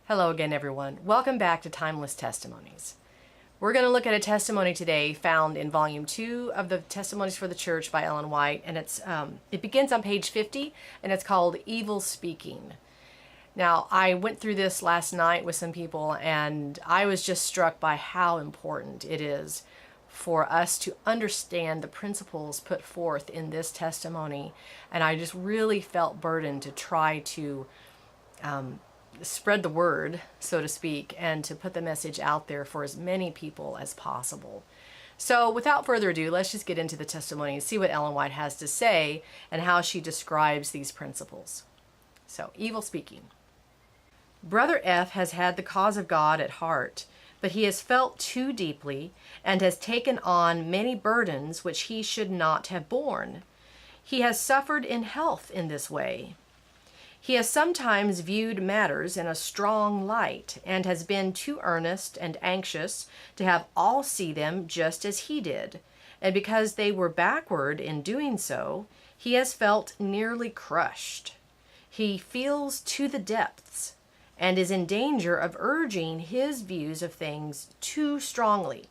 Hello again, everyone. Welcome back to Timeless Testimonies. We're going to look at a testimony today found in Volume 2 of the Testimonies for the Church by Ellen White, and it begins on page 50, and it's called Evilspeaking. Now, I went through this last night with some people, and I was just struck by how important it is for us to understand the principles put forth in this testimony, and I just really felt burdened to try to spread the word, so to speak, and to put the message out there for as many people as possible. So without further ado, let's just get into the testimony and see what Ellen White has to say and how she describes these principles. So, Evilspeaking. Brother F has had the cause of God at heart, but he has felt too deeply and has taken on many burdens which he should not have borne. He has suffered in health in this way. He has sometimes viewed matters in a strong light and has been too earnest and anxious to have all see them just as he did, and because they were backward in doing so, he has felt nearly crushed. He feels to the depths and is in danger of urging his views of things too strongly.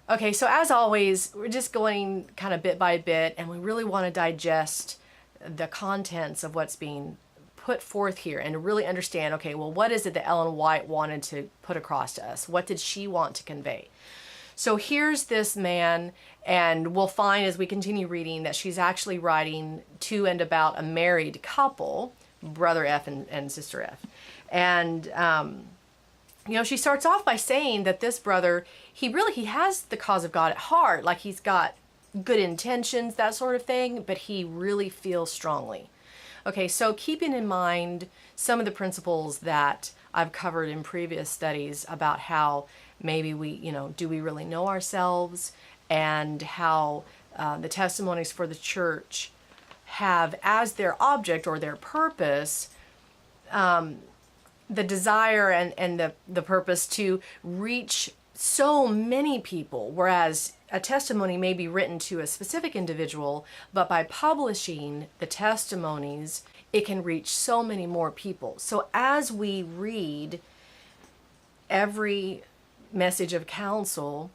Okay, so as always, we're just going kind of bit by bit, and we really want to digest the contents of what's being put forth here and to really understand, okay, well, what is it that Ellen White wanted to put across to us? What did she want to convey? So here's this man, and we'll find as we continue reading that she's actually writing to and about a married couple, Brother F and Sister F. And, she starts off by saying that this brother, he has the cause of God at heart, like he's got good intentions, that sort of thing, but he really feels strongly. Okay, so keeping in mind some of the principles that I've covered in previous studies about how maybe do we really know ourselves, and how the testimonies for the church have as their object or their purpose the desire and the purpose to reach so many people, whereas a testimony may be written to a specific individual, but by publishing the testimonies, it can reach so many more people. So as we read every message of counsel,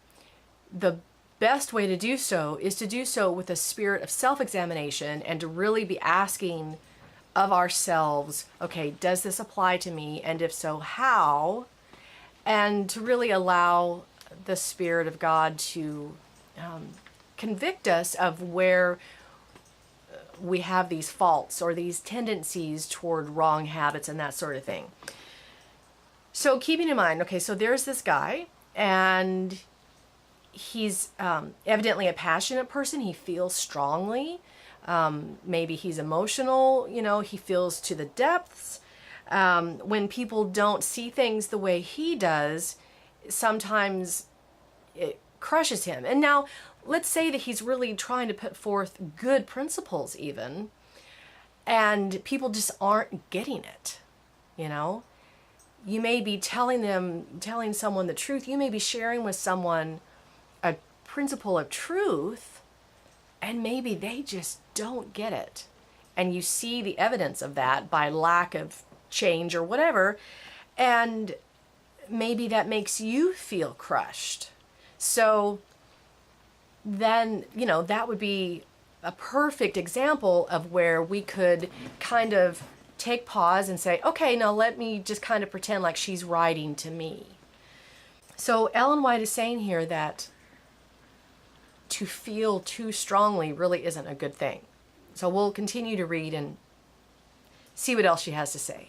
the best way to do so is to do so with a spirit of self-examination and to really be asking of ourselves, okay, does this apply to me? And if so, how? And to really allow the Spirit of God to convict us of where we have these faults or these tendencies toward wrong habits and that sort of thing. So keeping in mind, okay, so there's this guy, and he's evidently a passionate person. He feels strongly. Maybe he's emotional, he feels to the depths. When people don't see things the way he does, sometimes it crushes him. And now, let's say that he's really trying to put forth good principles even, and people just aren't getting it, You may be telling someone the truth. You may be sharing with someone a principle of truth, and maybe they just don't get it. And you see the evidence of that by lack of change or whatever, and maybe that makes you feel crushed. So then, that would be a perfect example of where we could kind of take pause and say, okay, now let me just kind of pretend like she's writing to me. So Ellen White is saying here that to feel too strongly really isn't a good thing. So we'll continue to read and see what else she has to say.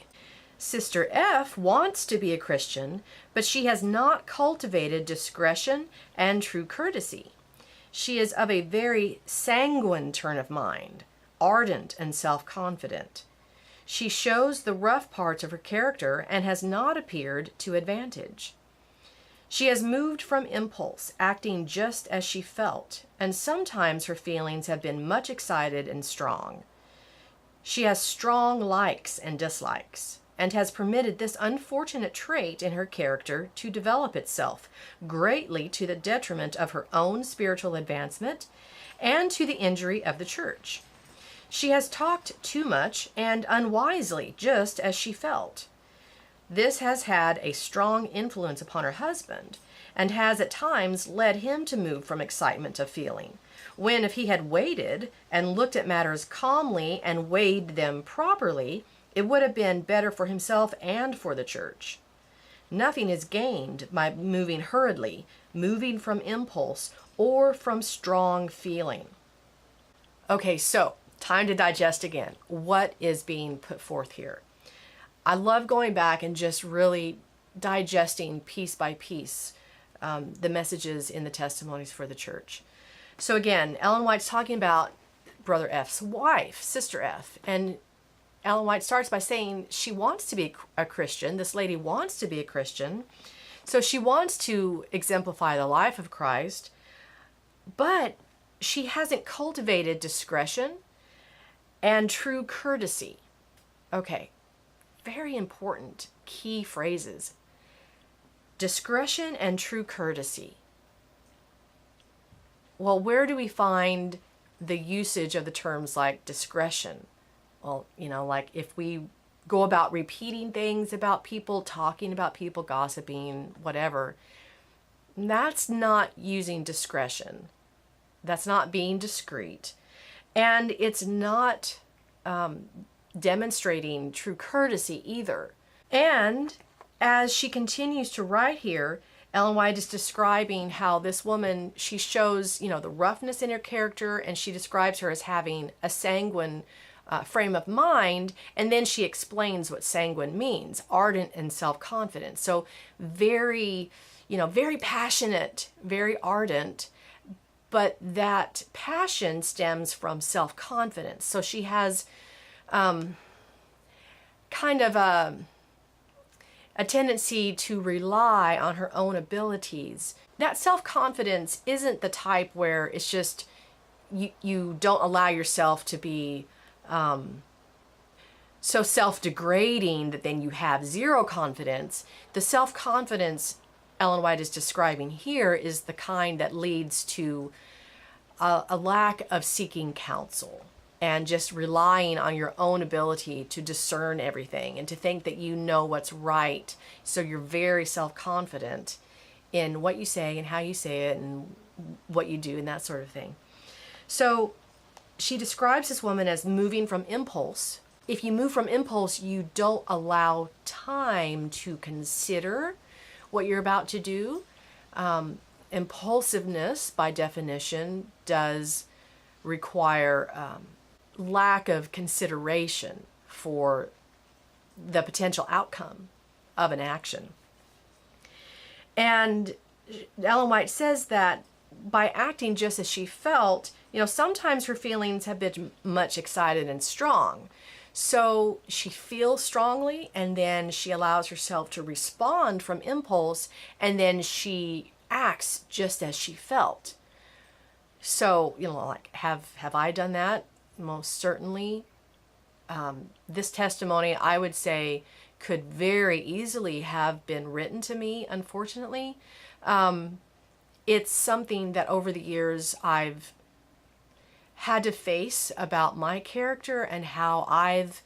Sister F wants to be a Christian, but she has not cultivated discretion and true courtesy. She is of a very sanguine turn of mind, ardent and self-confident. She shows the rough parts of her character and has not appeared to advantage. She has moved from impulse, acting just as she felt, and sometimes her feelings have been much excited and strong. She has strong likes and dislikes, and has permitted this unfortunate trait in her character to develop itself, greatly to the detriment of her own spiritual advancement and to the injury of the church. She has talked too much and unwisely, just as she felt. This has had a strong influence upon her husband, and has at times led him to move from excitement of feeling, when if he had waited and looked at matters calmly and weighed them properly, it would have been better for himself and for the church. Nothing is gained by moving hurriedly, moving from impulse, or from strong feeling. Okay, so time to digest again. What is being put forth here? I love going back and just really digesting piece by piece the messages in the testimonies for the church. So again, Ellen White's talking about Brother F's wife, Sister F, and Ellen White starts by saying she wants to be a Christian. This lady wants to be a Christian. So she wants to exemplify the life of Christ, but she hasn't cultivated discretion and true courtesy. Okay, very important key phrases. Discretion and true courtesy. Well, where do we find the usage of the terms like discretion? Well, like if we go about repeating things about people, talking about people, gossiping, whatever, that's not using discretion. That's not being discreet. And it's not demonstrating true courtesy either. And as she continues to write here, Ellen White is describing how this woman, she shows, the roughness in her character, and she describes her as having a sanguine frame of mind, and then she explains what sanguine means, ardent and self-confident. So very, very passionate, very ardent, but that passion stems from self-confidence. So she has kind of a tendency to rely on her own abilities. That self-confidence isn't the type where it's just you don't allow yourself to be so self-degrading that then you have zero confidence. The self-confidence Ellen White is describing here is the kind that leads to a lack of seeking counsel and just relying on your own ability to discern everything and to think that you know what's right. So you're very self-confident in what you say and how you say it and what you do and that sort of thing. So she describes this woman as moving from impulse. If you move from impulse, you don't allow time to consider what you're about to do. Impulsiveness, by definition, does require lack of consideration for the potential outcome of an action. And Ellen White says that by acting just as she felt, sometimes her feelings have been much excited and strong. So she feels strongly, and then she allows herself to respond from impulse, and then she acts just as she felt. So, like, have I done that? Most certainly. This testimony, I would say, could very easily have been written to me, unfortunately. It's something that over the years I've had to face about my character and how I've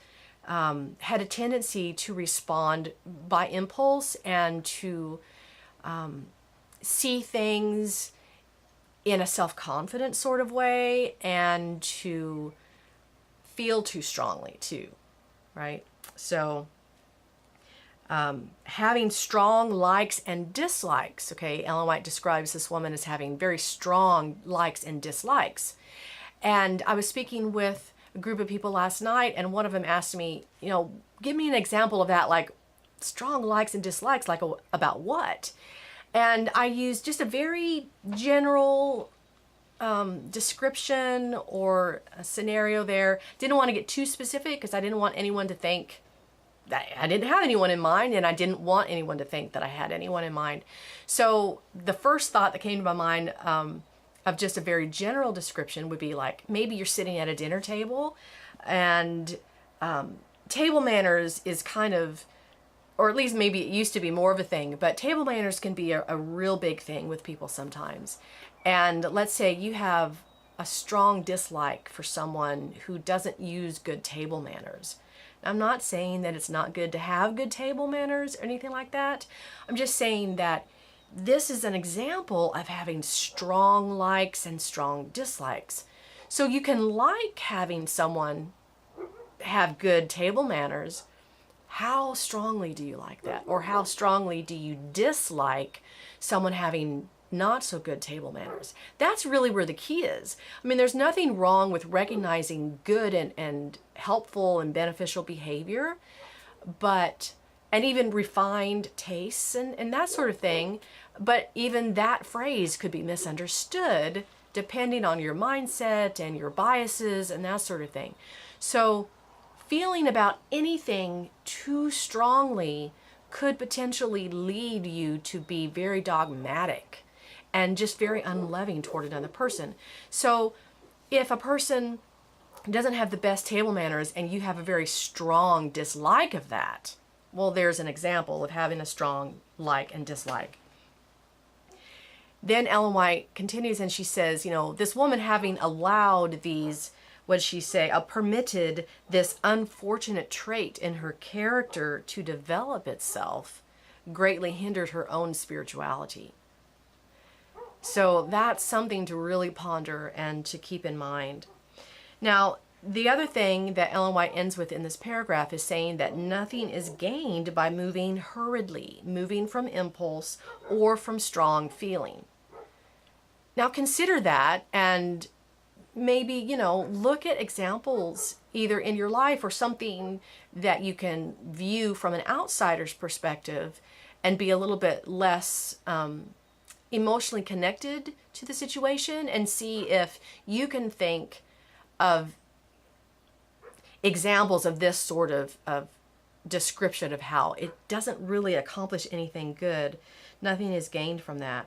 had a tendency to respond by impulse and to see things in a self-confident sort of way and to feel too strongly too, right? So having strong likes and dislikes, okay, Ellen White describes this woman as having very strong likes and dislikes. And I was speaking with a group of people last night, and one of them asked me, give me an example of that, like strong likes and dislikes, like about what? And I used just a very general description or a scenario there. Didn't want to get too specific because I didn't want anyone to think that I didn't have anyone in mind, and I didn't want anyone to think that I had anyone in mind. So the first thought that came to my mind of just a very general description would be like, maybe you're sitting at a dinner table, and table manners is kind of, or at least maybe it used to be more of a thing, but table manners can be a real big thing with people sometimes. And let's say you have a strong dislike for someone who doesn't use good table manners. I'm not saying that it's not good to have good table manners or anything like that. I'm just saying that this is an example of having strong likes and strong dislikes. So you can like having someone have good table manners. How strongly do you like that? Or how strongly do you dislike someone having not so good table manners? That's really where the key is. I mean, there's nothing wrong with recognizing good and helpful and beneficial behavior, and even refined tastes and that sort of thing. But even that phrase could be misunderstood depending on your mindset and your biases and that sort of thing. So feeling about anything too strongly could potentially lead you to be very dogmatic and just very unloving toward another person. So if a person doesn't have the best table manners and you have a very strong dislike of that, well, there's an example of having a strong like and dislike. Then Ellen White continues and she says, this woman having allowed these, what she say, permitted this unfortunate trait in her character to develop itself, greatly hindered her own spirituality. So that's something to really ponder and to keep in mind. Now, the other thing that Ellen White ends with in this paragraph is saying that nothing is gained by moving hurriedly, moving from impulse or from strong feeling. Now consider that and maybe, look at examples either in your life or something that you can view from an outsider's perspective and be a little bit less emotionally connected to the situation, and see if you can think of examples of this sort of description of how it doesn't really accomplish anything good. Nothing is gained from that.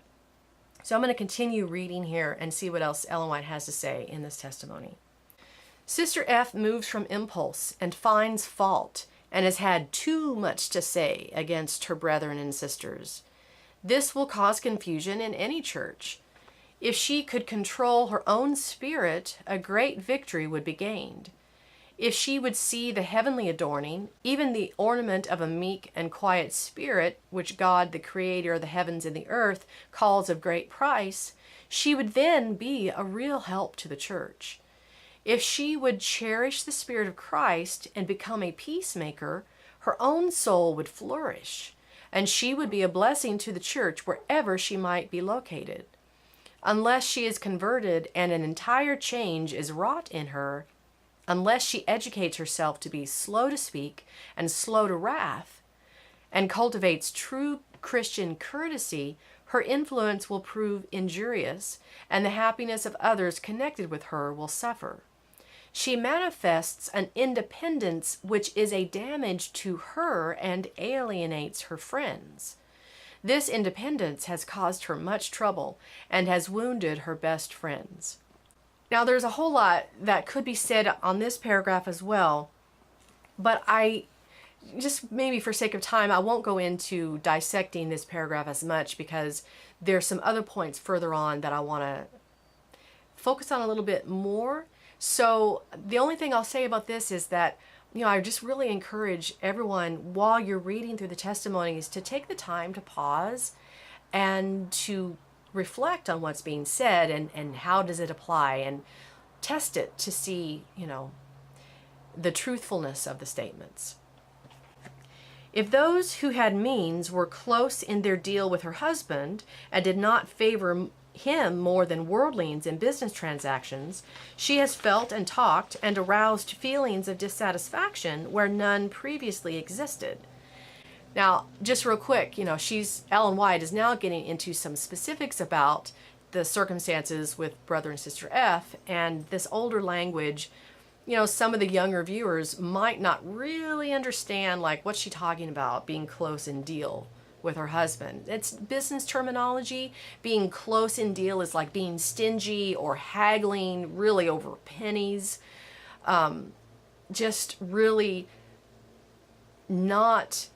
So I'm going to continue reading here and see what else Ellen White has to say in this testimony. Sister F moves from impulse and finds fault and has had too much to say against her brethren and sisters. This will cause confusion in any church. If she could control her own spirit, a great victory would be gained. If she would see the heavenly adorning, even the ornament of a meek and quiet spirit, which God, the creator of the heavens and the earth, calls of great price, she would then be a real help to the church. If she would cherish the Spirit of Christ and become a peacemaker, her own soul would flourish, and she would be a blessing to the church wherever she might be located. Unless she is converted and an entire change is wrought in her, unless she educates herself to be slow to speak and slow to wrath, and cultivates true Christian courtesy, her influence will prove injurious, and the happiness of others connected with her will suffer. She manifests an independence which is a damage to her and alienates her friends. This independence has caused her much trouble and has wounded her best friends. Now, there's a whole lot that could be said on this paragraph as well, but I just, maybe for sake of time, I won't go into dissecting this paragraph as much because there's some other points further on that I want to focus on a little bit more. So the only thing I'll say about this is that, I just really encourage everyone, while you're reading through the testimonies, to take the time to pause and to reflect on what's being said and how does it apply, and test it to see, the truthfulness of the statements. If those who had means were close in their deal with her husband and did not favor him more than worldlings in business transactions, she has felt and talked and aroused feelings of dissatisfaction where none previously existed. Now, just real quick, Ellen White is now getting into some specifics about the circumstances with Brother and Sister F, and this older language, some of the younger viewers might not really understand, like, what's she talking about, being close in deal with her husband. It's business terminology. Being close in deal is like being stingy or haggling really over pennies. Just really not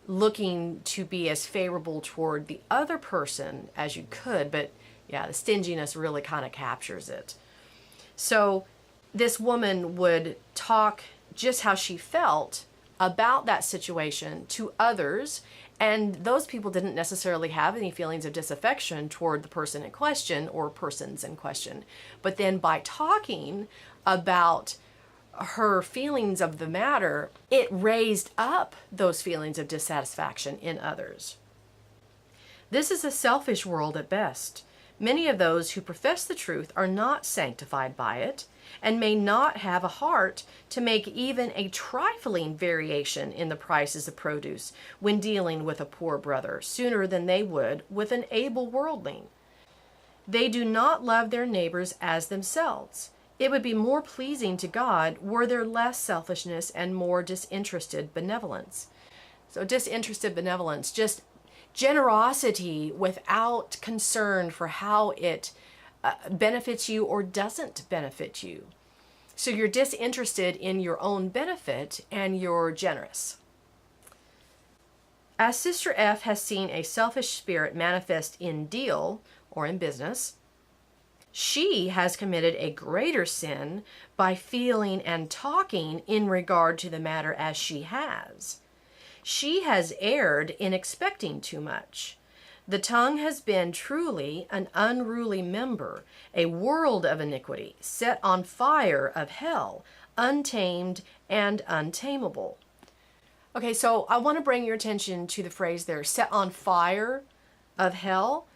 looking to be as favorable toward the other person as you could, but yeah, the stinginess really kind of captures it. So this woman would talk just how she felt about that situation to others. And those people didn't necessarily have any feelings of disaffection toward the person in question or persons in question. But then by talking about her feelings of the matter, it raised up those feelings of dissatisfaction in others. This is a selfish world at best. Many of those who profess the truth are not sanctified by it, and may not have a heart to make even a trifling variation in the prices of produce when dealing with a poor brother sooner than they would with an able worldling. They do not love their neighbors as themselves. It would be more pleasing to God were there less selfishness and more disinterested benevolence. So disinterested benevolence, just generosity without concern for how it benefits you or doesn't benefit you. So you're disinterested in your own benefit and you're generous. As Sister F has seen a selfish spirit manifest in deal or in business, she has committed a greater sin by feeling and talking in regard to the matter as she has. She has erred in expecting too much. The tongue has been truly an unruly member, a world of iniquity, set on fire of hell, untamed and untamable. Okay, so I want to bring your attention to the phrase there, set on fire of hell.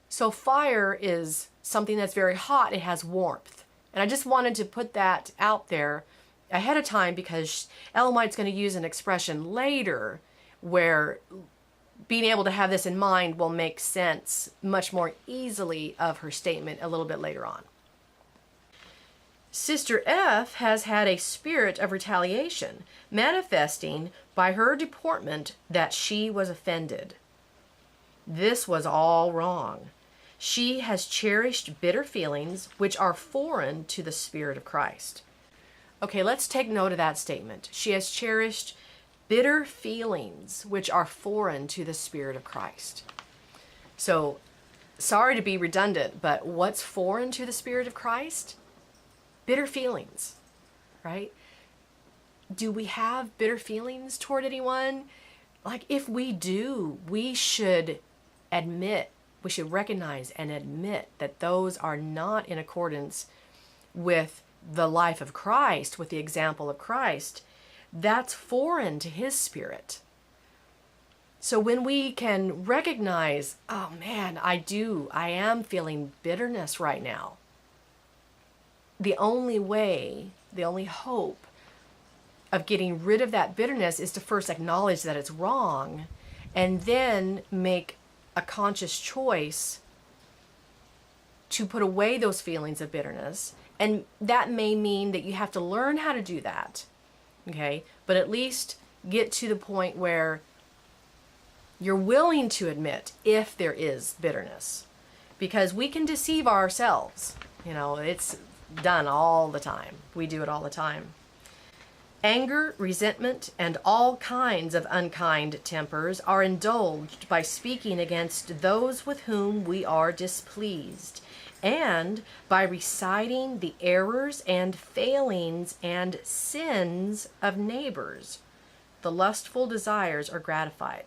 So fire is something that's very hot, it has warmth. And I just wanted to put that out there ahead of time because Ellen White's going to use an expression later where being able to have this in mind will make sense much more easily of her statement a little bit later on. Sister F has had a spirit of retaliation, manifesting by her deportment that she was offended. This was all wrong. She has cherished bitter feelings which are foreign to the Spirit of Christ. Okay, let's take note of that statement. She has cherished bitter feelings which are foreign to the Spirit of Christ. So, sorry to be redundant, but what's foreign to the Spirit of Christ? Bitter feelings, right? Do we have bitter feelings toward anyone? Like, if we do, we should recognize and admit that those are not in accordance with the life of Christ, with the example of Christ. That's foreign to his spirit. So when we can recognize, oh man, I am feeling bitterness right now. The only way, the only hope of getting rid of that bitterness is to first acknowledge that it's wrong and then make a conscious choice to put away those feelings of bitterness. And that may mean that you have to learn how to do that. Okay, but at least get to the point where you're willing to admit if there is bitterness, because we can deceive ourselves. It's done all the time. We do it all the time. Anger, resentment, and all kinds of unkind tempers are indulged by speaking against those with whom we are displeased, and by reciting the errors and failings and sins of neighbors. The lustful desires are gratified.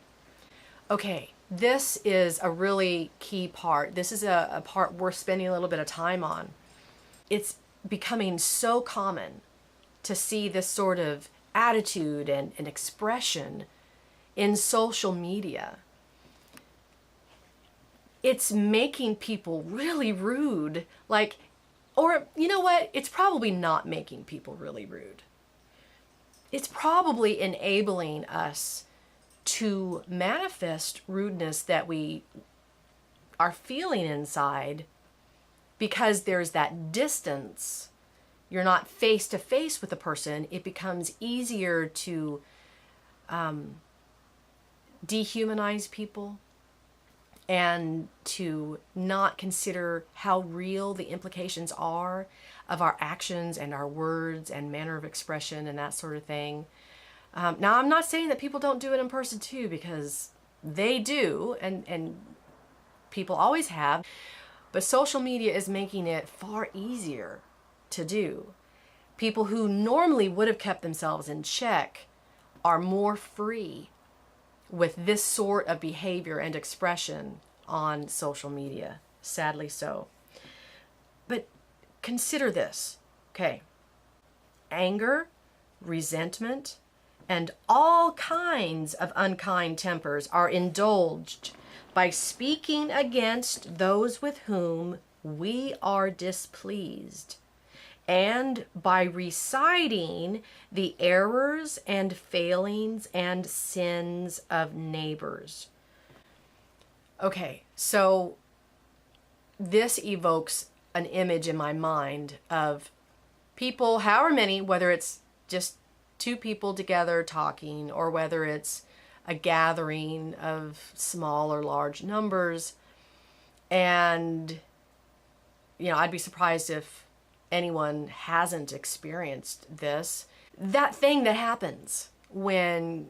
Okay, this is a really key part. This is a part worth spending a little bit of time on. It's becoming so common to see this sort of attitude and expression in social media. It's making people really rude. Or you know what? It's probably not making people really rude. It's probably enabling us to manifest rudeness that we are feeling inside because there's that distance. You're not face to face with the person. It becomes easier to dehumanize people and to not consider how real the implications are of our actions and our words and manner of expression and that sort of thing. Now, I'm not saying that people don't do it in person too, because they do, and people always have, but social media is making it far easier to do. People who normally would have kept themselves in check are more free with this sort of behavior and expression on social media, sadly so. But consider this, okay? Anger, resentment, and all kinds of unkind tempers are indulged by speaking against those with whom we are displeased, and by reciting the errors and failings and sins of neighbors. Okay, so this evokes an image in my mind of people, however many, whether it's just two people together talking or whether it's a gathering of small or large numbers. And, I'd be surprised if anyone hasn't experienced this. That thing that happens when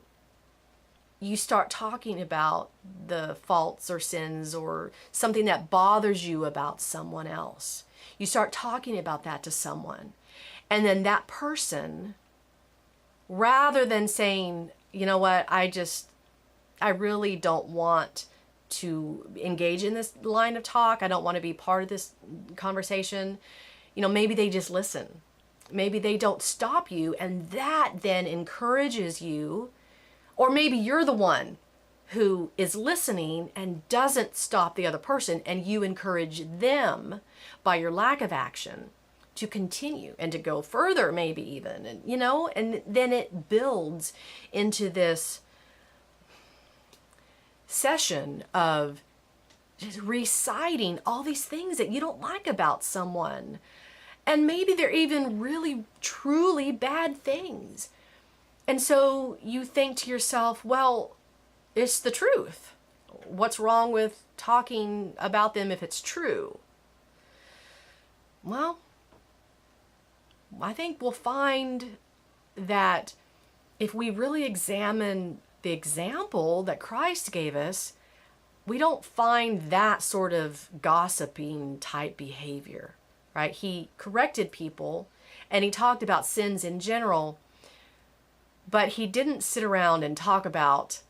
you start talking about the faults or sins or something that bothers you about someone else. You start talking about that to someone. And then that person, rather than saying, you know what, I really don't want to engage in this line of talk. I don't want to be part of this conversation. Maybe they just listen. Maybe they don't stop you, and that then encourages you. Or maybe you're the one who is listening and doesn't stop the other person, and you encourage them by your lack of action to continue and to go further, maybe even, and then it builds into this session of just reciting all these things that you don't like about someone. And maybe they're even really, truly bad things. And so you think to yourself, well, it's the truth. What's wrong with talking about them if it's true? Well, I think we'll find that if we really examine the example that Christ gave us, we don't find that sort of gossiping type behavior, right? He corrected people and he talked about sins in general, but he didn't sit around and talk about,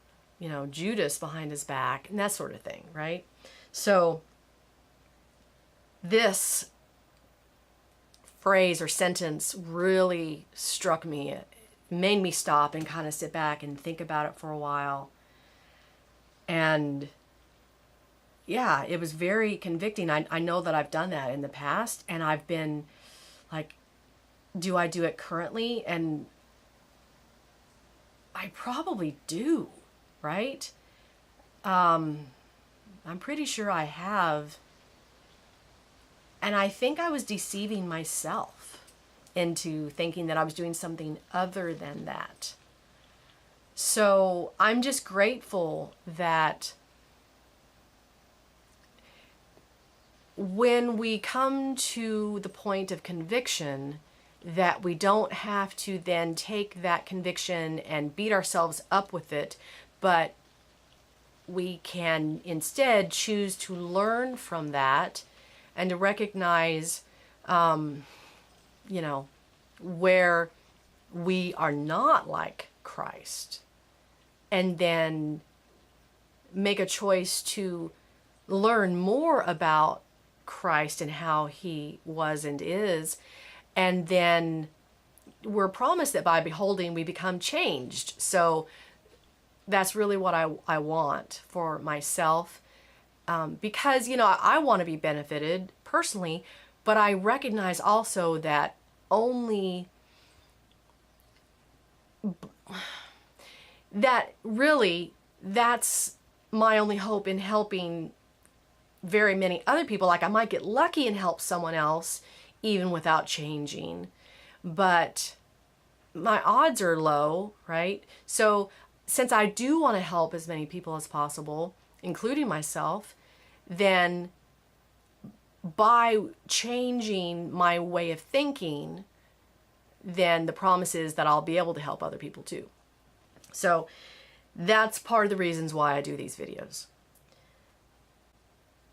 Judas behind his back and that sort of thing, right? So this phrase or sentence really struck me. It made me stop and kind of sit back and think about it for a while. And yeah, it was very convicting. I know that I've done that in the past, and I've been like, do I do it currently? And I probably do, right? I'm pretty sure I have. And I think I was deceiving myself into thinking that I was doing something other than that. So I'm just grateful that when we come to the point of conviction, that we don't have to then take that conviction and beat ourselves up with it, but we can instead choose to learn from that and to recognize, where we are not like Christ, and then make a choice to learn more about Christ and how he was and is. And then we're promised that by beholding, we become changed. So that's really what I want for myself. Because, I want to be benefited personally, but I recognize also that that's my only hope in helping very many other people. Like, I might get lucky and help someone else even without changing, but my odds are low, right? So since I do want to help as many people as possible, including myself, then by changing my way of thinking, then the promise is that I'll be able to help other people too. So that's part of the reasons why I do these videos.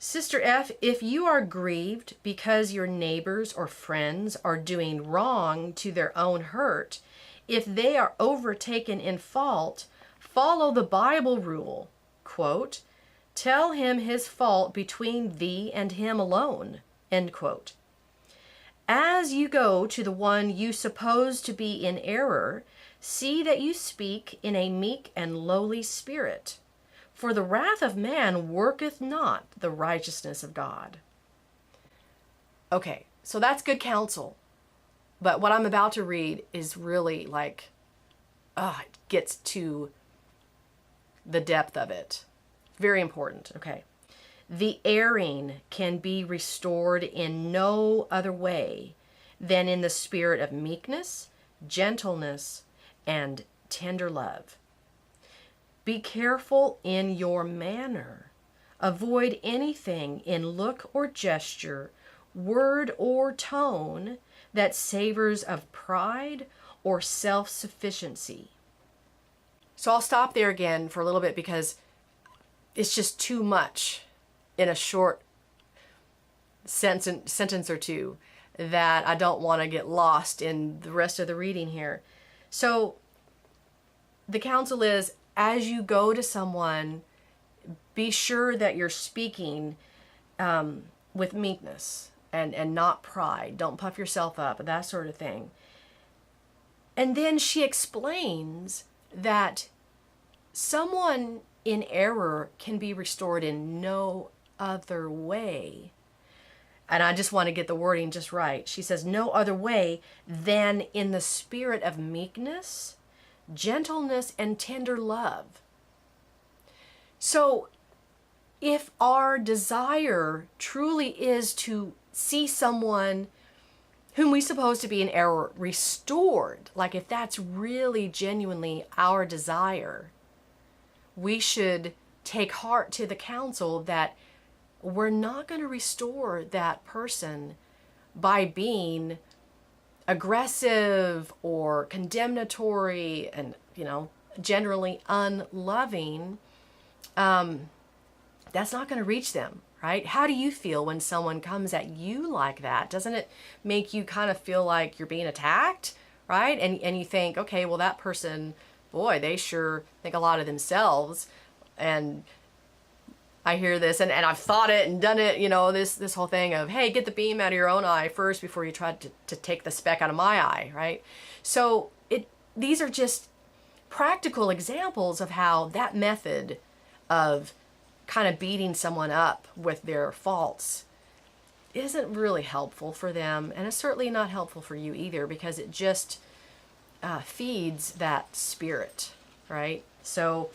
Sister F, if you are grieved because your neighbors or friends are doing wrong to their own hurt, if they are overtaken in fault, follow the Bible rule, quote, tell him his fault between thee and him alone, end quote. As you go to the one you suppose to be in error, see that you speak in a meek and lowly spirit. For the wrath of man worketh not the righteousness of God. Okay, so that's good counsel. But what I'm about to read is really like, it gets to the depth of it. Very important, okay. The erring can be restored in no other way than in the spirit of meekness, gentleness, and tender love. Be careful in your manner. Avoid anything in look or gesture, word or tone that savors of pride or self-sufficiency. So I'll stop there again for a little bit because it's just too much in a short sentence or two that I don't want to get lost in the rest of the reading here. So the counsel is, as you go to someone, be sure that you're speaking with meekness and not pride. Don't puff yourself up, that sort of thing. And then she explains that someone in error can be restored in no other way. And I just want to get the wording just right. She says, no other way than in the spirit of meekness, gentleness, and tender love. So if our desire truly is to see someone whom we suppose to be in error restored, like if that's really genuinely our desire, we should take heart to the counsel that we're not going to restore that person by being aggressive or condemnatory and, generally unloving. That's not going to reach them, right? How do you feel when someone comes at you like that? Doesn't it make you kind of feel like you're being attacked, right? And you think, okay, well, that person, boy, they sure think a lot of themselves. And I hear this, and I've thought it and done it, this whole thing of, hey, get the beam out of your own eye first before you try to take the speck out of my eye, right? So these are just practical examples of how that method of kind of beating someone up with their faults isn't really helpful for them, and it's certainly not helpful for you either, because it just feeds that spirit, right? So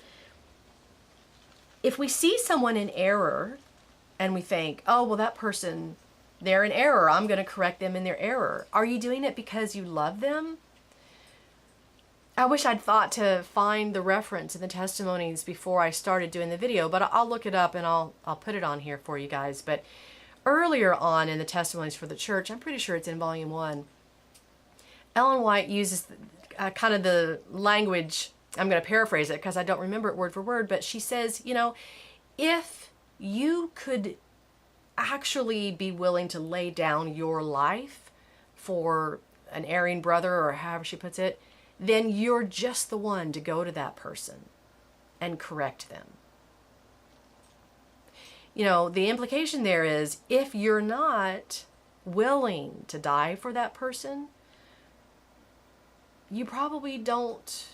if we see someone in error and we think, oh, well, that person, they're in error, I'm going to correct them in their error. Are you doing it because you love them? I wish I'd thought to find the reference in the Testimonies before I started doing the video, but I'll look it up and I'll put it on here for you guys. But earlier on in the Testimonies for the Church, I'm pretty sure it's in Volume 1, Ellen White uses kind of the language, I'm going to paraphrase it because I don't remember it word for word, but she says, if you could actually be willing to lay down your life for an erring brother, or however she puts it, then you're just the one to go to that person and correct them. The implication there is, if you're not willing to die for that person, you probably don't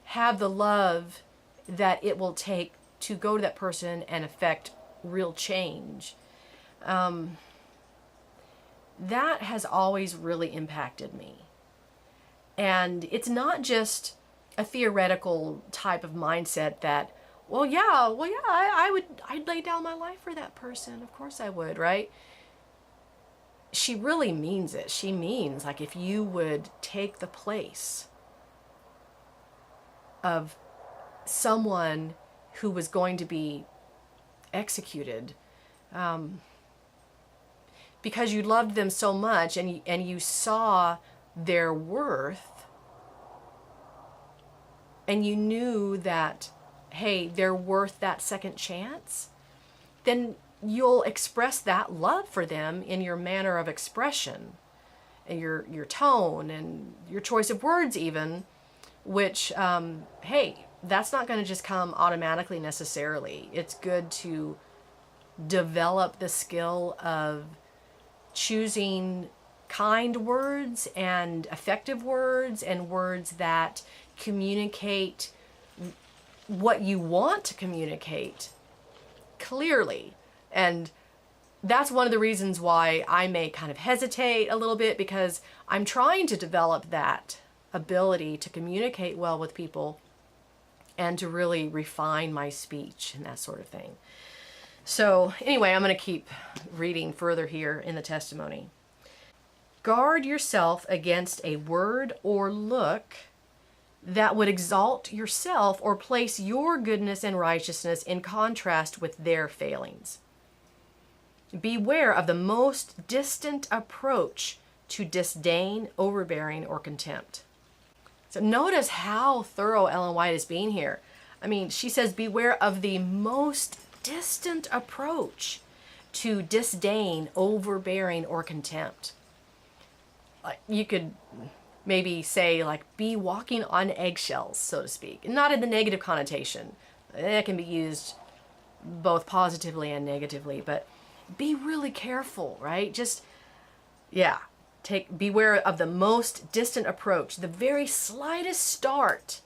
have the love that it will take to go to that person and affect real change. That has always really impacted me. And it's not just a theoretical type of mindset that, I'd lay down my life for that person. Of course I would, right? She really means it. She means, like, if you would take the place of someone who was going to be executed, because you loved them so much and you saw their worth, and you knew that, hey, they're worth that second chance, then you'll express that love for them in your manner of expression, and your tone and your choice of words even, which, hey, that's not going to just come automatically necessarily. It's good to develop the skill of choosing kind words and effective words and words that communicate what you want to communicate clearly. And that's one of the reasons why I may kind of hesitate a little bit, because I'm trying to develop that ability to communicate well with people and to really refine my speech and that sort of thing. So anyway, I'm going to keep reading further here in the testimony. Guard yourself against a word or look that would exalt yourself or place your goodness and righteousness in contrast with their failings. Beware of the most distant approach to disdain, overbearing, or contempt. So notice how thorough Ellen White is being here. I mean, she says, beware of the most distant approach to disdain, overbearing, or contempt. Like, you could maybe say, like, be walking on eggshells, so to speak. Not in the negative connotation. It can be used both positively and negatively, but be really careful, right? Just, yeah, beware of the most distant approach, the very slightest start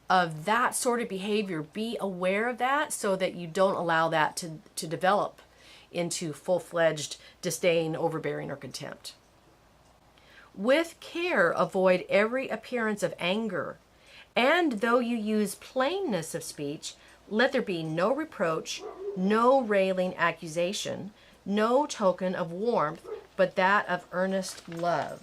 of that sort of behavior. Be aware of that so that you don't allow that to develop into full-fledged disdain, overbearing, or contempt. With care, avoid every appearance of anger, and though you use plainness of speech, let there be no reproach, no railing accusation, no token of warmth, but that of earnest love.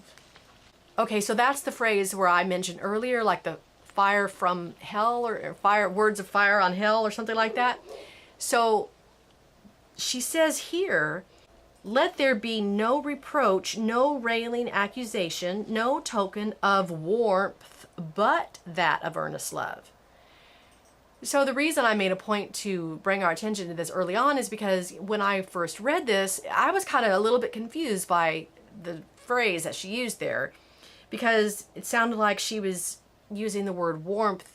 Okay, so that's the phrase where I mentioned earlier, like the fire from hell, or fire, words of fire on hell, or something like that. So she says here, let there be no reproach, no railing accusation, no token of warmth, but that of earnest love. So the reason I made a point to bring our attention to this early on is because when I first read this, I was kind of a little bit confused by the phrase that she used there, because it sounded like she was using the word warmth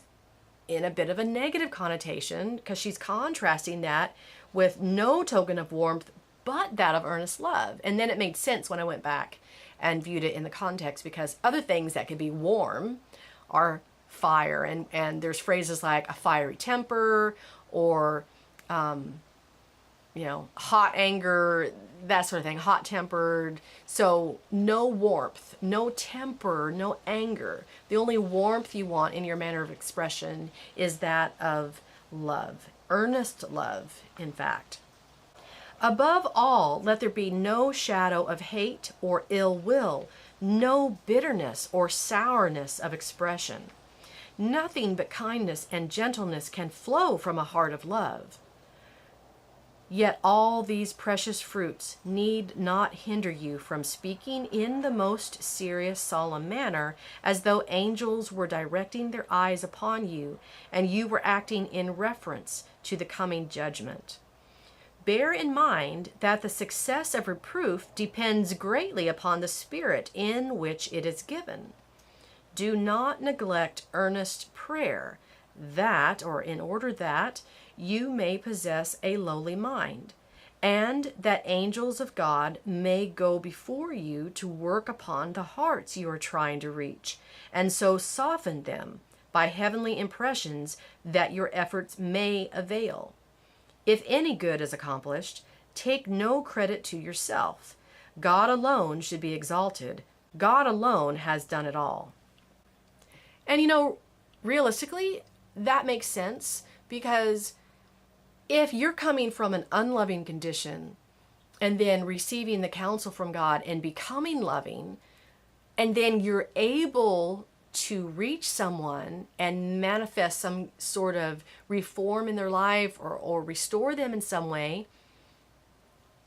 in a bit of a negative connotation, because she's contrasting that with no token of warmth, but that of earnest love. And then it made sense when I went back and viewed it in the context, because other things that could be warm are fire, and there's phrases like a fiery temper, or hot anger, that sort of thing, hot tempered. So no warmth, no temper, no anger. The only warmth you want in your manner of expression is that of love, earnest love, in fact. Above all, let there be no shadow of hate or ill will, no bitterness or sourness of expression. Nothing but kindness and gentleness can flow from a heart of love. Yet all these precious fruits need not hinder you from speaking in the most serious, solemn manner, as though angels were directing their eyes upon you, and you were acting in reference to the coming judgment. Bear in mind that the success of reproof depends greatly upon the spirit in which it is given. Do not neglect earnest prayer, that, or in order that, you may possess a lowly mind, and that angels of God may go before you to work upon the hearts you are trying to reach, and so soften them by heavenly impressions that your efforts may avail. If any good is accomplished, take no credit to yourself. God alone should be exalted. God alone has done it all. And realistically, that makes sense, because if you're coming from an unloving condition and then receiving the counsel from God and becoming loving, and then you're able to reach someone and manifest some sort of reform in their life, or restore them in some way,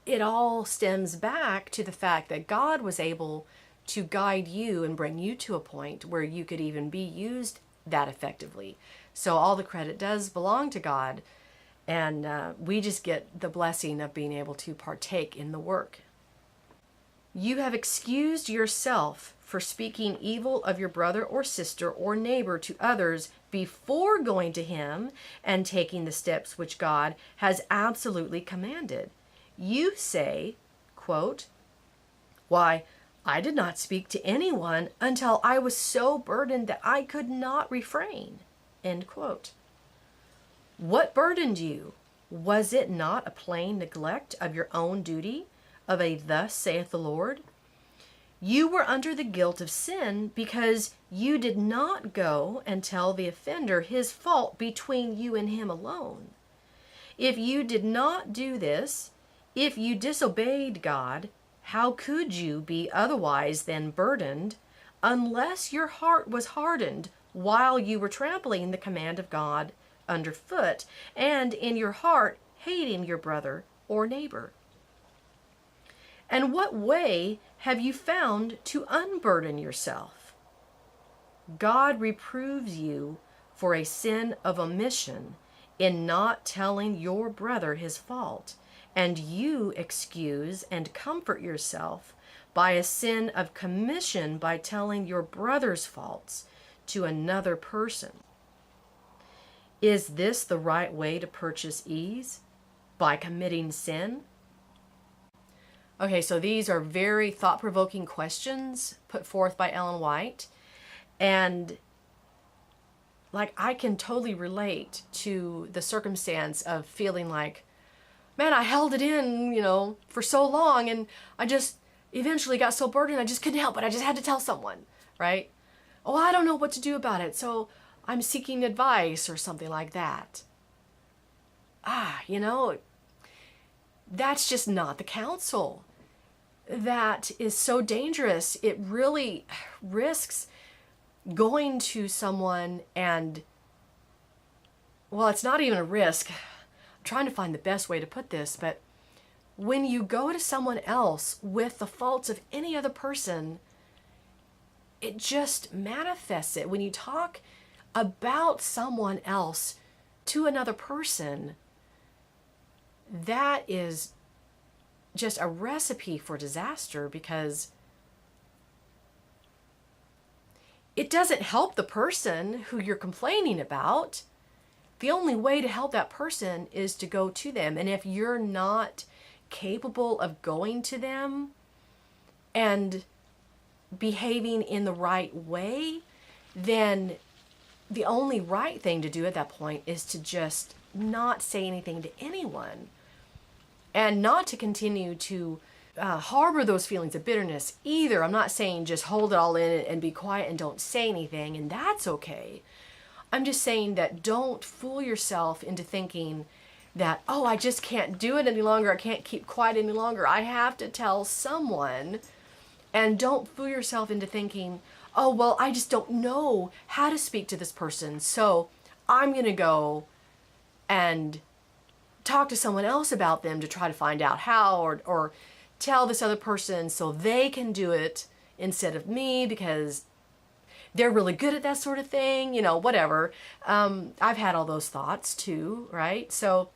it all stems back to the fact that God was able to guide you and bring you to a point where you could even be used that effectively. So all the credit does belong to God. And we just get the blessing of being able to partake in the work. You have excused yourself for speaking evil of your brother or sister or neighbor to others before going to him and taking the steps which God has absolutely commanded. You say, quote, "Why, I did not speak to anyone until I was so burdened that I could not refrain." End quote. What burdened you? Was it not a plain neglect of your own duty, of a "thus saith the Lord"? You were under the guilt of sin because you did not go and tell the offender his fault between you and him alone. If you did not do this, if you disobeyed God, how could you be otherwise than burdened, unless your heart was hardened while you were trampling the command of God underfoot, and in your heart hating your brother or neighbor? And what way have you found to unburden yourself? God reproves you for a sin of omission in not telling your brother his fault, and you excuse and comfort yourself by a sin of commission by telling your brother's faults to another person. Is this the right way to purchase ease? By committing sin? Okay, so these are very thought-provoking questions put forth by Ellen White. And I can totally relate to the circumstance of feeling like, man, I held it in, for so long, and I just eventually got so burdened I just couldn't help it. I just had to tell someone, right? Oh, I don't know what to do about it, so I'm seeking advice or something like that. That's just not the counsel. That is so dangerous. It really risks going to someone and, well, it's not even a risk. I'm trying to find the best way to put this, but when you go to someone else with the faults of any other person, it just manifests it. When you talk about someone else to another person, that is just a recipe for disaster, because it doesn't help the person who you're complaining about. The only way to help that person is to go to them. And if you're not capable of going to them and behaving in the right way, then the only right thing to do at that point is to just not say anything to anyone, and not to continue to harbor those feelings of bitterness either. I'm not saying just hold it all in and be quiet and don't say anything, and that's okay. I'm just saying that don't fool yourself into thinking that, oh, I just can't do it any longer. I can't keep quiet any longer. I have to tell someone. And don't fool yourself into thinking, oh, well, I just don't know how to speak to this person, so I'm going to go and talk to someone else about them to try to find out how, or tell this other person so they can do it instead of me because they're really good at that sort of thing, whatever. I've had all those thoughts too, right? So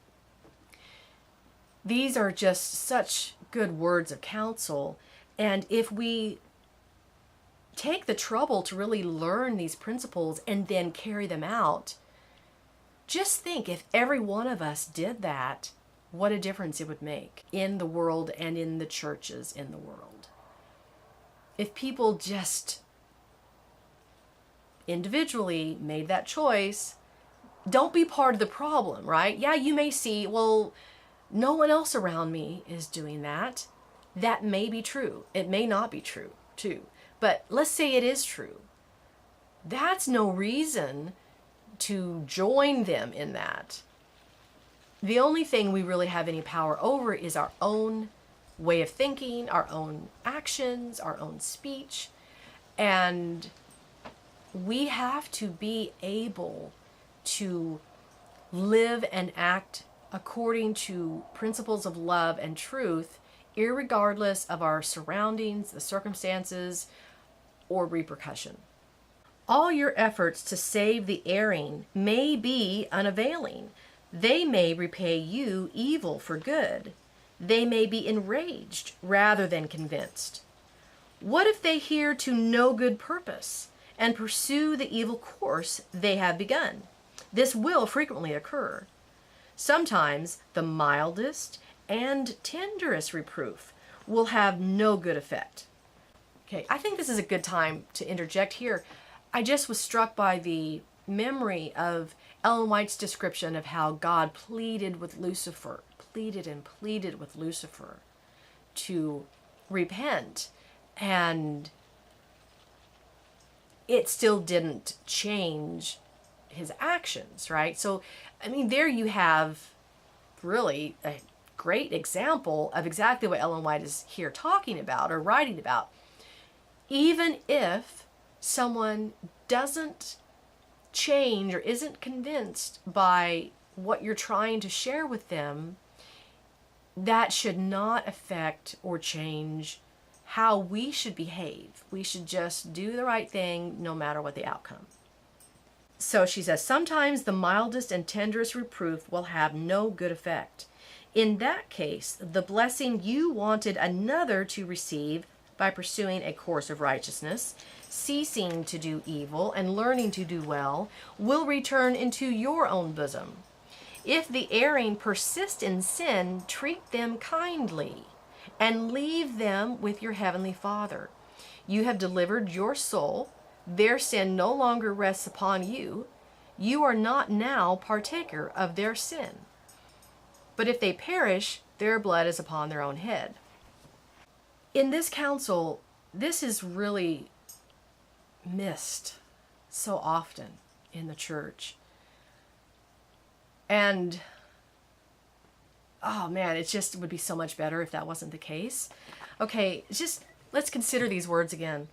these are just such good words of counsel. And if we take the trouble to really learn these principles and then carry them out, just think, if every one of us did that, what a difference it would make in the world and in the churches in the world. If people just individually made that choice, don't be part of the problem, right? Yeah, you may see, well, no one else around me is doing that. That may be true. It may not be true, too. But let's say it is true. That's no reason to join them in that. The only thing we really have any power over is our own way of thinking, our own actions, our own speech. And we have to be able to live and act according to principles of love and truth, irregardless of our surroundings, the circumstances, or repercussion. All your efforts to save the erring may be unavailing. They may repay you evil for good. They may be enraged rather than convinced. What if they hear to no good purpose and pursue the evil course they have begun? This will frequently occur. Sometimes the mildest and tenderest reproof will have no good effect. Okay, I think this is a good time to interject here. I just was struck by the memory of Ellen White's description of how God pleaded with Lucifer, pleaded and pleaded with Lucifer to repent, and it still didn't change his actions, right? So, I mean, there you have really a great example of exactly what Ellen White is here talking about or writing about. Even if someone doesn't change or isn't convinced by what you're trying to share with them, that should not affect or change how we should behave. We should just do the right thing no matter what the outcome. So she says, sometimes the mildest and tenderest reproof will have no good effect. In that case, the blessing you wanted another to receive by pursuing a course of righteousness, ceasing to do evil and learning to do well, will return into your own bosom. If the erring persist in sin, treat them kindly and leave them with your heavenly Father. You have delivered your soul. Their sin no longer rests upon you. You are not now partaker of their sin. But if they perish, their blood is upon their own head. In this counsel, this is really missed so often in the church. And, oh man, it just would be so much better if that wasn't the case. Okay, let's consider these words again.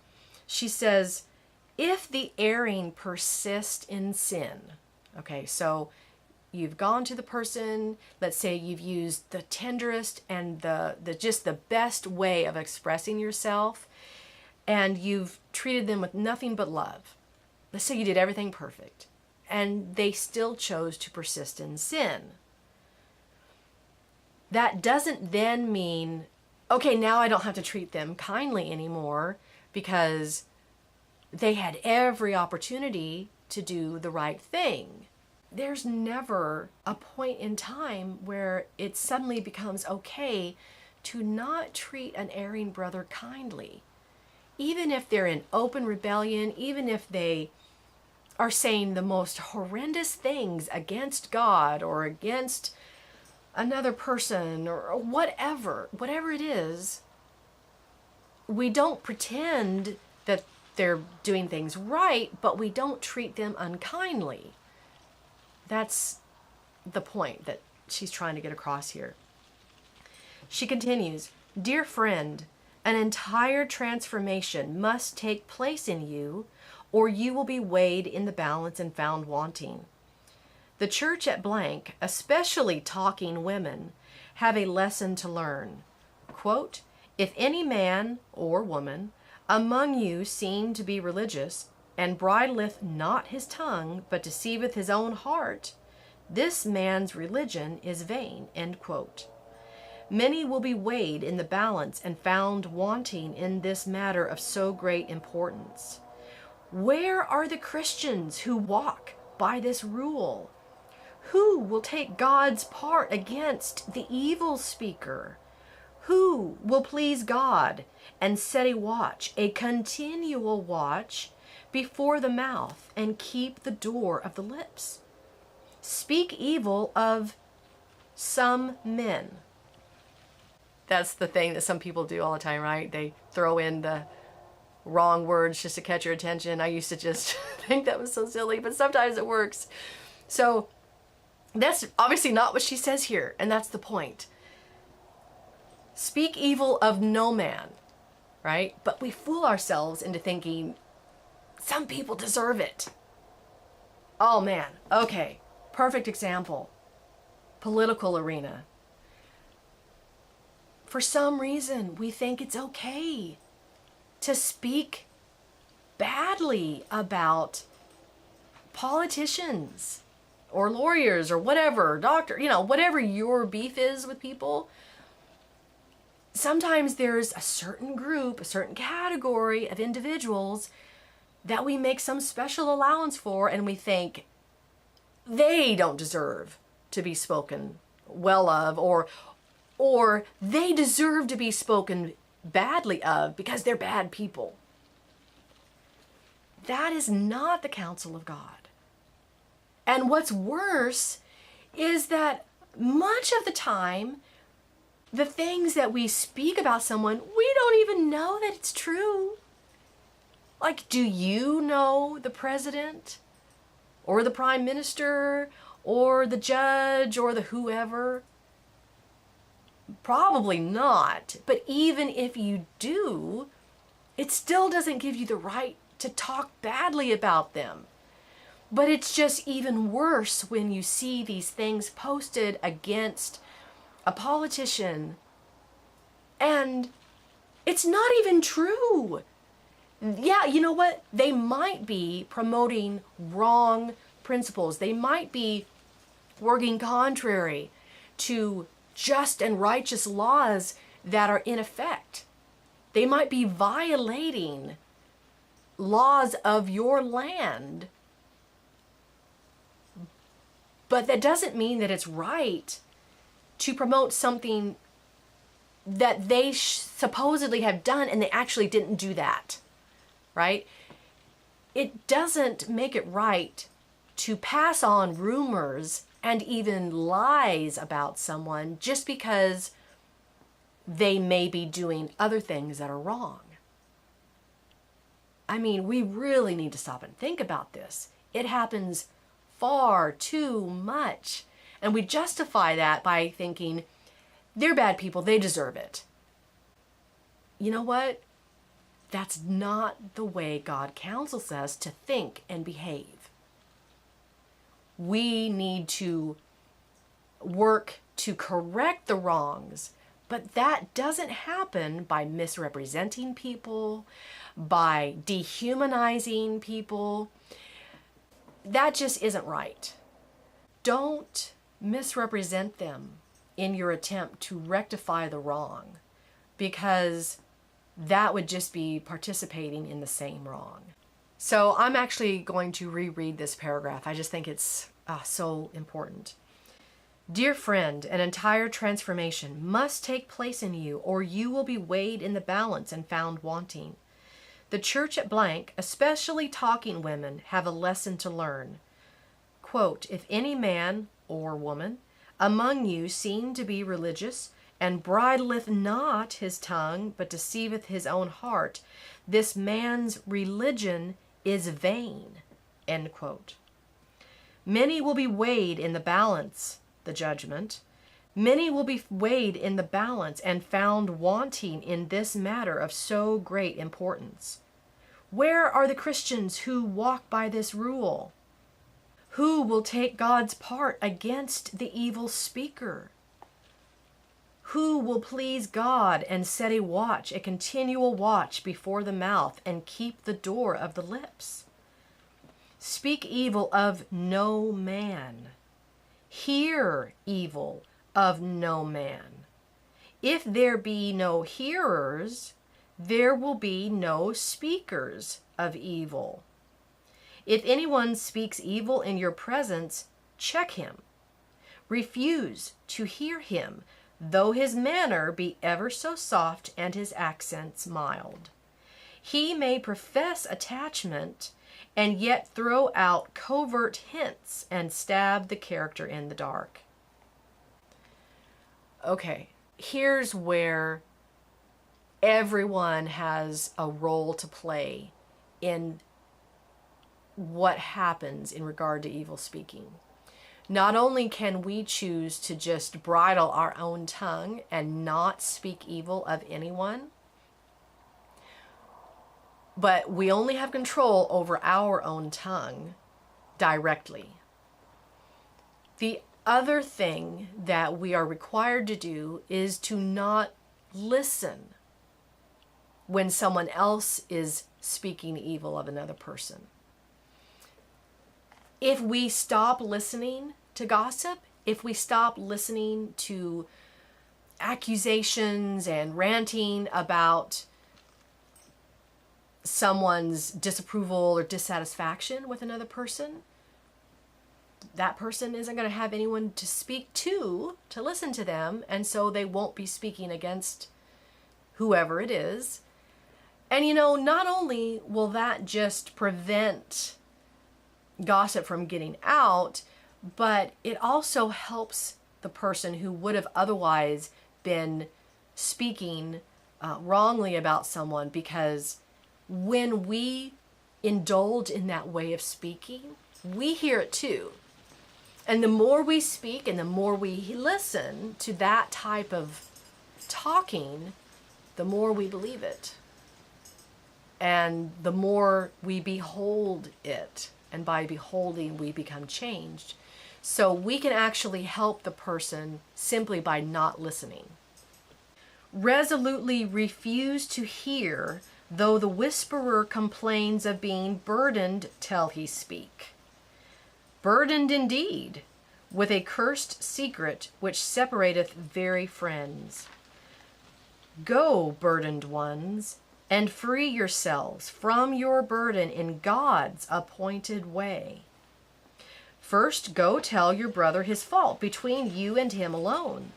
She says, if the erring persist in sin. Okay, so you've gone to the person, let's say you've used the tenderest and the just the best way of expressing yourself, and you've treated them with nothing but love. Let's say you did everything perfect, and they still chose to persist in sin. That doesn't then mean, okay, now I don't have to treat them kindly anymore because they had every opportunity to do the right thing. There's never a point in time where it suddenly becomes okay to not treat an erring brother kindly. Even if they're in open rebellion, even if they are saying the most horrendous things against God or against another person or whatever it is, we don't pretend that they're doing things right, but we don't treat them unkindly. That's the point that she's trying to get across here. She continues, dear friend, an entire transformation must take place in you, or you will be weighed in the balance and found wanting. The church at blank, especially talking women, have a lesson to learn. Quote, if any man or woman among you seem to be religious, and bridleth not his tongue, but deceiveth his own heart, this man's religion is vain. End quote. Many will be weighed in the balance and found wanting in this matter of so great importance. Where are the Christians who walk by this rule? Who will take God's part against the evil speaker? Who will please God and set a watch, a continual watch, before the mouth and keep the door of the lips? Speak evil of some men. That's the thing that some people do all the time, right? They throw in the wrong words just to catch your attention. I used to just think that was so silly, but sometimes it works. So that's obviously not what she says here, and that's the point. Speak evil of no man, right? But we fool ourselves into thinking some people deserve it. Oh man, okay, perfect example. Political arena. For some reason, we think it's okay to speak badly about politicians or lawyers or whatever, doctor, whatever your beef is with people, sometimes there's a certain group, a certain category of individuals that we make some special allowance for, and we think they don't deserve to be spoken well of, or they deserve to be spoken badly of because they're bad people. That is not the counsel of God. And what's worse is that much of the time, the things that we speak about someone, we don't even know that it's true. Like, do you know the president or the prime minister or the judge or the whoever? Probably not. But even if you do, it still doesn't give you the right to talk badly about them. But it's just even worse when you see these things posted against a politician and it's not even true. Yeah, you know what? They might be promoting wrong principles. They might be working contrary to just and righteous laws that are in effect. They might be violating laws of your land. But that doesn't mean that it's right to promote something that they supposedly have done and they actually didn't do that, right? It doesn't make it right to pass on rumors and even lies about someone just because they may be doing other things that are wrong. I mean, we really need to stop and think about this. It happens far too much. And we justify that by thinking, they're bad people, they deserve it. You know what? That's not the way God counsels us to think and behave. We need to work to correct the wrongs, but that doesn't happen by misrepresenting people, by dehumanizing people. That just isn't right. Don't misrepresent them in your attempt to rectify the wrong, because that would just be participating in the same wrong. So I'm actually going to reread this paragraph. I just think it's so important. Dear friend, an entire transformation must take place in you, or you will be weighed in the balance and found wanting. The church at blank, especially talking women, have a lesson to learn. Quote, if any man or woman among you seem to be religious, and bridleth not his tongue, but deceiveth his own heart, this man's religion is vain. End quote. Many will be weighed in the balance, the judgment. Many will be weighed in the balance and found wanting in this matter of so great importance. Where are the Christians who walk by this rule? Who will take God's part against the evil speaker? Who will please God and set a watch, a continual watch before the mouth, and keep the door of the lips? Speak evil of no man. Hear evil of no man. If there be no hearers, there will be no speakers of evil. If anyone speaks evil in your presence, check him. Refuse to hear him, though his manner be ever so soft and his accents mild. He may profess attachment and yet throw out covert hints and stab the character in the dark. Okay, here's where everyone has a role to play in what happens in regard to evil speaking. Not only can we choose to just bridle our own tongue and not speak evil of anyone, but we only have control over our own tongue directly. The other thing that we are required to do is to not listen when someone else is speaking evil of another person. If we stop listening to gossip, if we stop listening to accusations and ranting about someone's disapproval or dissatisfaction with another person, that person isn't going to have anyone to speak to listen to them, and so they won't be speaking against whoever it is. And not only will that just prevent gossip from getting out, but it also helps the person who would have otherwise been speaking wrongly about someone, because when we indulge in that way of speaking, we hear it too. And the more we speak and the more we listen to that type of talking, the more we believe it. And the more we behold it. And by beholding, we become changed. So we can actually help the person simply by not listening. Resolutely refuse to hear, though the whisperer complains of being burdened till he speak. Burdened indeed, with a cursed secret which separateth very friends. Go, burdened ones, and free yourselves from your burden in God's appointed way. First go tell your brother his fault between you and him alone.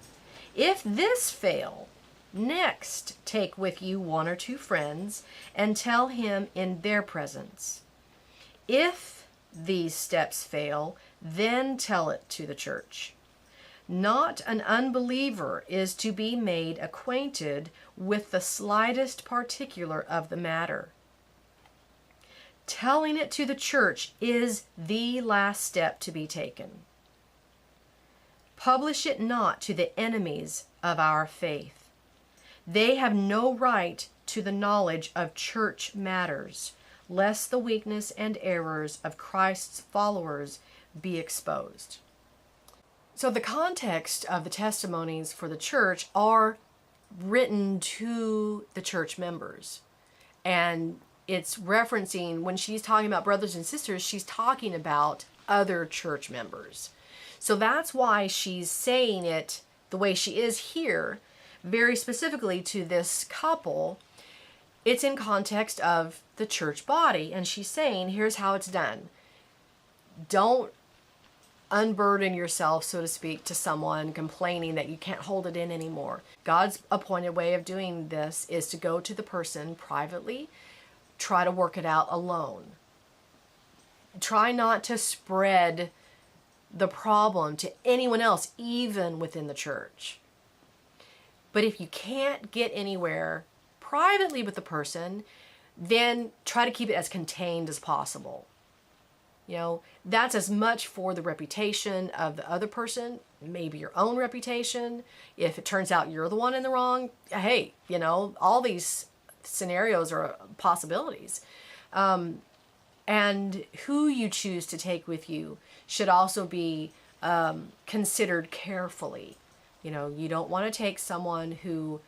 If this fail, next take with you one or two friends, and tell him in their presence. If these steps fail, then tell it to the church. Not an unbeliever is to be made acquainted with the slightest particular of the matter. Telling it to the church is the last step to be taken. Publish it not to the enemies of our faith. They have no right to the knowledge of church matters, lest the weakness and errors of Christ's followers be exposed. So the context of the testimonies for the church are written to the church members. And it's referencing, when she's talking about brothers and sisters, she's talking about other church members. So that's why she's saying it the way she is here, very specifically to this couple. It's in context of the church body, and she's saying, here's how it's done. Don't unburden yourself, so to speak, to someone complaining that you can't hold it in anymore. God's appointed way of doing this is to go to the person privately, try to work it out alone. Try not to spread the problem to anyone else, even within the church. But if you can't get anywhere privately with the person, then try to keep it as contained as possible. That's as much for the reputation of the other person, maybe your own reputation. If it turns out you're the one in the wrong, hey, all these scenarios are possibilities. And who you choose to take with you should also be considered carefully. You don't want to take someone who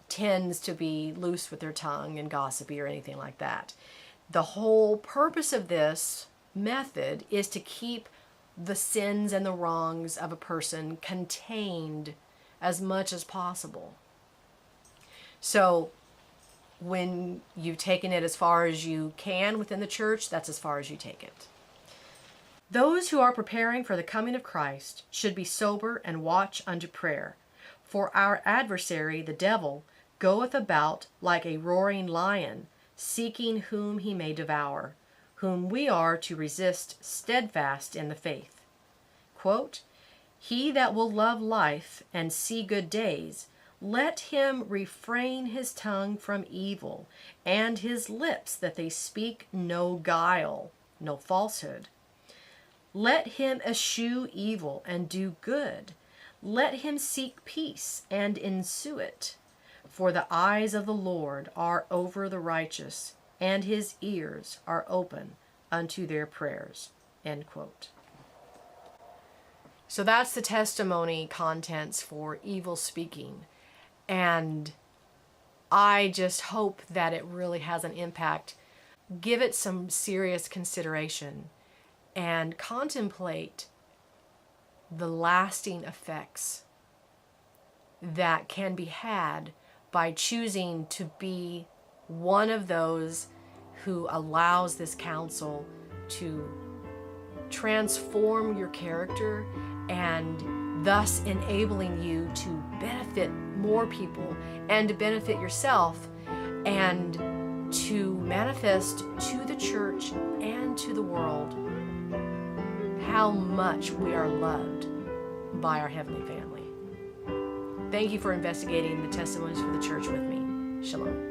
tends to be loose with their tongue and gossipy or anything like that. The whole purpose of this method is to keep the sins and the wrongs of a person contained as much as possible. So when you've taken it as far as you can within the church, that's as far as you take it. Those who are preparing for the coming of Christ should be sober and watch unto prayer. For our adversary, the devil, goeth about like a roaring lion, seeking whom he may devour, whom we are to resist steadfast in the faith. Quote, he that will love life and see good days, let him refrain his tongue from evil, and his lips that they speak no guile, no falsehood. Let him eschew evil and do good. Let him seek peace and ensue it. For the eyes of the Lord are over the righteous, and his ears are open unto their prayers. End quote. So that's the testimony contents for evil speaking. And I just hope that it really has an impact. Give it some serious consideration and contemplate the lasting effects that can be had by choosing to be one of those who allows this counsel to transform your character and thus enabling you to benefit more people and to benefit yourself and to manifest to the church and to the world how much we are loved by our Heavenly Family. Thank you for investigating the Testimonies for the Church with me. Shalom.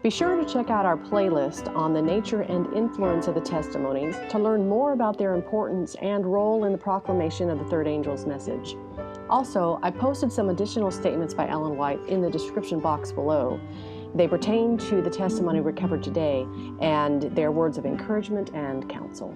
Be sure to check out our playlist on the nature and influence of the testimonies to learn more about their importance and role in the proclamation of the third angel's message. Also, I posted some additional statements by Ellen White in the description box below. They pertain to the testimony we covered today, and they're words of encouragement and counsel.